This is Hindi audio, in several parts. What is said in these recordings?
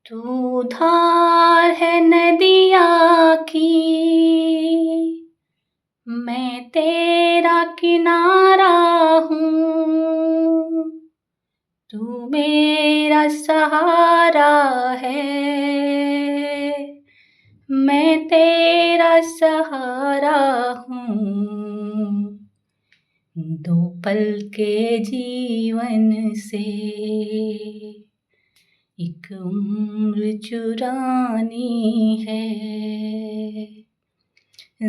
तू धार है नदिया की, मैं तेरा किनारा हूँ। तू मेरा सहारा है, मैं तेरा सहारा हूँ। दो पल के जीवन से एक उम्र चुरानी है।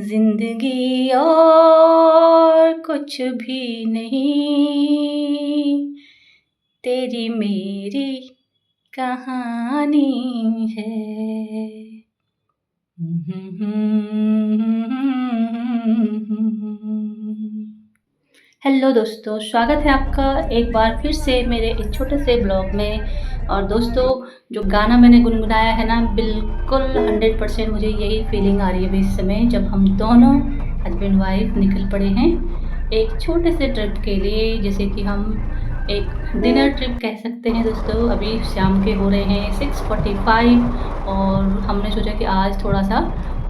जिंदगी और कुछ भी नहीं, तेरी मेरी कहानी है। हेलो दोस्तों, स्वागत है आपका एक बार फिर से मेरे एक छोटे से ब्लॉग में। और दोस्तों, जो गाना मैंने गुनगुनाया है ना, बिल्कुल 100% मुझे यही फीलिंग आ रही है इस समय, जब हम दोनों हस्बैंड वाइफ निकल पड़े हैं एक छोटे से ट्रिप के लिए, जैसे कि हम एक डिनर ट्रिप कह सकते हैं। दोस्तों, अभी शाम के हो रहे हैं 6:45 और हमने सोचा कि आज थोड़ा सा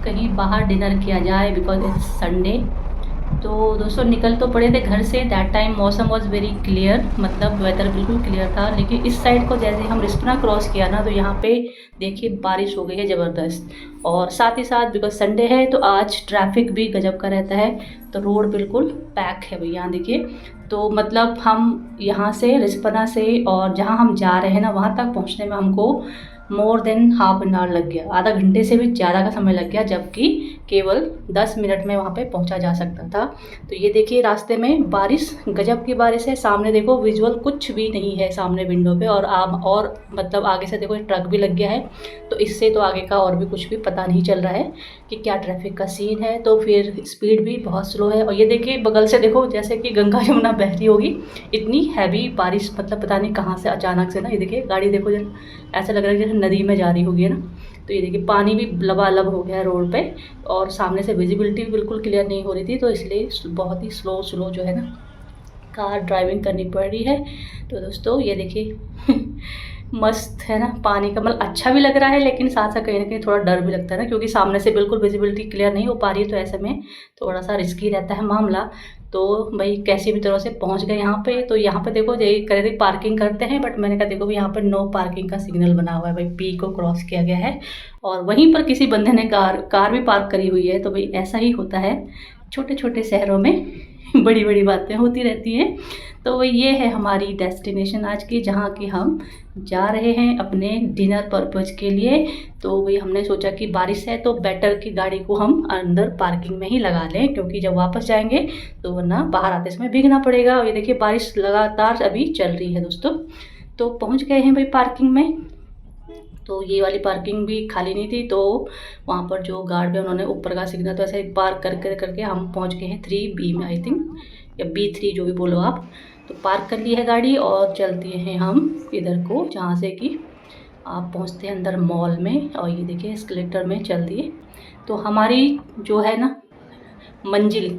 कहीं बाहर डिनर किया जाए बिकॉज इट्स संडे। तो दोस्तों, निकल तो पड़े थे घर से। दैट टाइम मौसम वॉज वेरी क्लियर, मतलब वेदर बिल्कुल क्लियर था। लेकिन इस साइड को जैसे हम रिस्पना क्रॉस किया ना, तो यहाँ पे देखिए बारिश हो गई है ज़बरदस्त। और साथ ही साथ बिकॉज संडे है तो आज ट्रैफिक भी गजब का रहता है, तो रोड बिल्कुल पैक है भैया। यहाँ देखिए, तो मतलब हम यहाँ से रिस्पना से और जहाँ हम जा रहे हैं ना, वहाँ तक पहुँचने में हमको more than half an hour लग गया। आधा घंटे से भी ज़्यादा का समय लग गया, जबकि केवल 10 मिनट में वहाँ पे पहुँचा जा सकता था। तो ये देखिए, रास्ते में बारिश, गजब की बारिश है। सामने देखो, विजुअल कुछ भी नहीं है सामने विंडो पे। और आप और मतलब आगे से देखो, ट्रक भी लग गया है। तो इससे तो आगे का और भी कुछ भी पता नहीं चल रहा है कि क्या ट्रैफिक का सीन है। तो फिर स्पीड भी बहुत स्लो है। और ये देखिए, बगल से देखो जैसे कि गंगा यमुना बह रही होगी, इतनी हैवी बारिश, मतलब पता नहीं कहाँ से अचानक से ना। ये देखिए, गाड़ी देखो, ऐसा लग रहा है जैसे नदी में जा रही होगी, है ना। तो ये देखिए, पानी भी लबालब हो गया है रोड पे, और सामने से विजिबिलिटी भी बिल्कुल क्लियर नहीं हो रही थी। तो इसलिए बहुत ही स्लो स्लो जो है ना, कार ड्राइविंग करनी पड़ रही है। तो दोस्तों, ये देखिए मस्त है ना पानी का, मतलब अच्छा भी लग रहा है, लेकिन साथ साथ कहीं ना कहीं थोड़ा डर भी लगता है ना, क्योंकि सामने से बिल्कुल विजिबिलिटी क्लियर नहीं हो पा रही है। तो ऐसे में थोड़ा सा रिस्की रहता है मामला। तो भाई कैसी भी तरह से पहुंच गए यहाँ पे। तो यहाँ पे देखो, यही करे थे पार्किंग करते हैं, बट मैंने कहा देखो यहाँ पर नो पार्किंग का सिग्नल बना हुआ है भाई, पी को क्रॉस किया गया है। और वहीं पर किसी बंदे ने कार भी पार्क करी हुई है। तो भाई ऐसा ही होता है छोटे छोटे शहरों में बड़ी बड़ी बातें होती रहती हैं। तो ये है हमारी डेस्टिनेशन आज की, जहाँ की हम जा रहे हैं अपने डिनर पर्पज़ के लिए। तो वही हमने सोचा कि बारिश है तो बेटर कि गाड़ी को हम अंदर पार्किंग में ही लगा लें, क्योंकि जब वापस जाएंगे तो वरना बाहर आते समय भीगना पड़ेगा। और ये देखिए, बारिश लगातार अभी चल रही है दोस्तों। तो पहुँच गए हैं भाई पार्किंग में। तो ये वाली पार्किंग भी खाली नहीं थी, तो वहाँ पर जो गार्ड है उन्होंने ऊपर का सिग्नल, तो ऐसे पार्क करके हम पहुँच गए हैं 3B में, आई थिंक, या B3 जो भी बोलो आप। तो पार्क कर ली है गाड़ी और चलती हैं हम इधर को, जहाँ से कि आप पहुँचते हैं अंदर मॉल में। और ये देखिए, एस्केलेटर में चल दिए। तो हमारी जो है ना मंजिल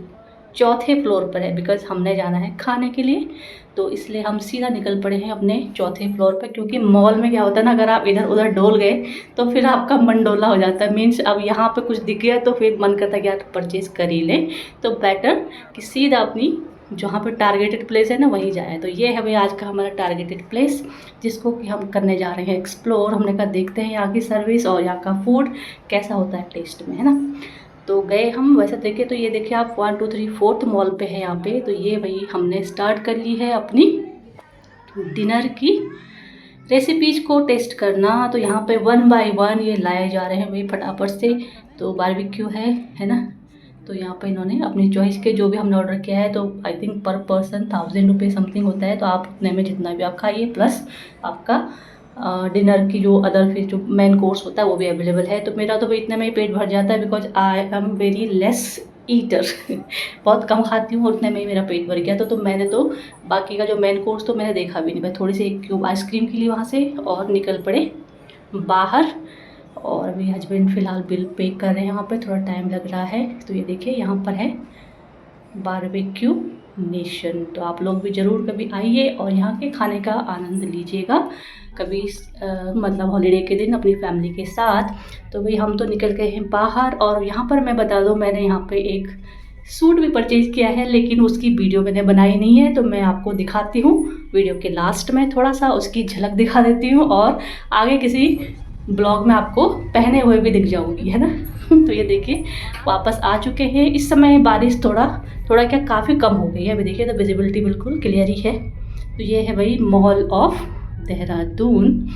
चौथे फ्लोर पर है, बिकॉज हमने जाना है खाने के लिए। तो इसलिए हम सीधा निकल पड़े हैं अपने चौथे फ्लोर पर, क्योंकि मॉल में क्या होता है ना, अगर आप इधर उधर डोल गए तो फिर आपका मन डोला हो जाता है। मीन्स अब यहाँ पे कुछ दिख गया तो फिर मन करता है कि यार परचेज़ कर ही लें। तो बेटर कि सीधा अपनी जहाँ पे टारगेटेड प्लेस है ना, वहीं जाए। तो ये है भाई आज का हमारा टारगेटेड प्लेस, जिसको कि हम करने जा रहे हैं एक्सप्लोर। हमने कहा देखते हैं यहाँ की सर्विस और यहाँ का फूड कैसा होता है टेस्ट में, है ना। तो गए हम। वैसे देखे तो ये देखिए आप, 1 2 3 4th मॉल पे है यहाँ पे। तो ये भाई हमने स्टार्ट कर ली है अपनी डिनर की रेसिपीज को टेस्ट करना। तो यहाँ पे 1 बाय 1 ये लाए जा रहे हैं भाई फटाफट से। तो बारबेक्यू है ना। तो यहाँ पे इन्होंने अपनी चॉइस के जो भी हमने ऑर्डर किया है, तो आई थिंक पर पर्सन 1000 रुपये समथिंग होता है। तो आप उतने में जितना भी आप खाइए, प्लस आपका डिनर की जो अदर फिर जो मेन कोर्स होता है वो भी अवेलेबल है। तो मेरा तो भाई इतने में ही पेट भर जाता है, because I am very less eater बहुत कम खाती हूँ, और उतने में ही मेरा पेट भर गया। तो मैंने तो बाकी का जो मेन कोर्स तो मैंने देखा भी नहीं। मैं थोड़ी सी एक क्यूब आइसक्रीम के लिए वहाँ से और निकल पड़े बाहर। और अभी हस्बैंड फ़िलहाल बिल पे कर रहे हैं, यहाँ पे थोड़ा टाइम लग रहा है। तो ये देखिए, यहाँ पर है बारबेक्यू नेशन। तो आप लोग भी ज़रूर कभी आइए और यहाँ के खाने का आनंद लीजिएगा कभी मतलब हॉलीडे के दिन अपनी फैमिली के साथ। तो भाई हम तो निकल गए हैं बाहर, और यहाँ पर मैं बता दूँ मैंने यहाँ पे एक सूट भी परचेज़ किया है, लेकिन उसकी वीडियो मैंने बनाई नहीं है, तो मैं आपको दिखाती हूँ वीडियो के लास्ट में, थोड़ा सा उसकी झलक दिखा देती हूँ और आगे किसी ब्लॉग में आपको पहने हुए भी दिख जाऊँगी, है ना। तो ये देखिए वापस आ चुके हैं। इस समय बारिश थोड़ा क्या काफ़ी कम हो गई है, अभी देखिए तो विजिबिलिटी बिल्कुल क्लियर ही है। तो ये है भाई मॉल ऑफ देहरादून।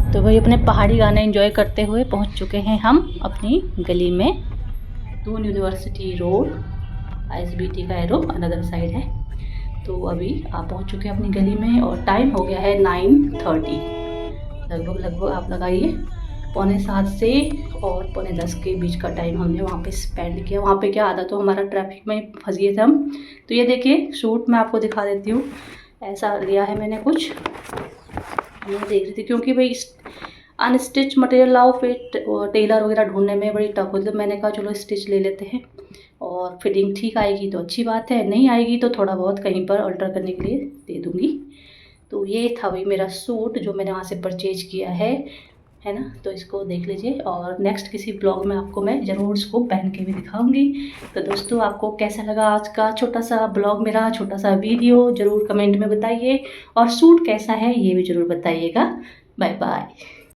तो भाई अपने पहाड़ी गाने एंजॉय करते हुए पहुंच चुके हैं हम अपनी गली में। दून यूनिवर्सिटी रोड, ISBT का एरो अनदर साइड है। तो अभी आप पहुंच चुके हैं अपनी गली में और टाइम हो गया है 9:30 लगभग आप लगाइए 6:45 से और 9:45 के बीच का टाइम हमने वहाँ पे स्पेंड किया। वहाँ पे क्या आधा तो हमारा ट्रैफिक में फंस गए थे हम। तो ये देखिए सूट मैं आपको दिखा देती हूँ, ऐसा लिया है मैंने कुछ, मैं देख रही थी क्योंकि भाई अनस्टिच मटेरियल लाओ फिर टेलर वगैरह ढूंढने में बड़ी टफ होती है। तो मैंने कहा चलो स्टिच ले लेते हैं और फिटिंग ठीक आएगी तो अच्छी बात है, नहीं आएगी तो थोड़ा बहुत कहीं पर अल्टर करने के लिए दे दूँगी। तो ये था भाई मेरा सूट जो मैंने वहाँ से परचेज किया है ना। तो इसको देख लीजिए और नेक्स्ट किसी ब्लॉग में आपको मैं ज़रूर इसको पहन के भी दिखाऊंगी। तो दोस्तों आपको कैसा लगा आज का छोटा सा ब्लॉग, मेरा छोटा सा वीडियो, ज़रूर कमेंट में बताइए और सूट कैसा है ये भी ज़रूर बताइएगा। Bye bye.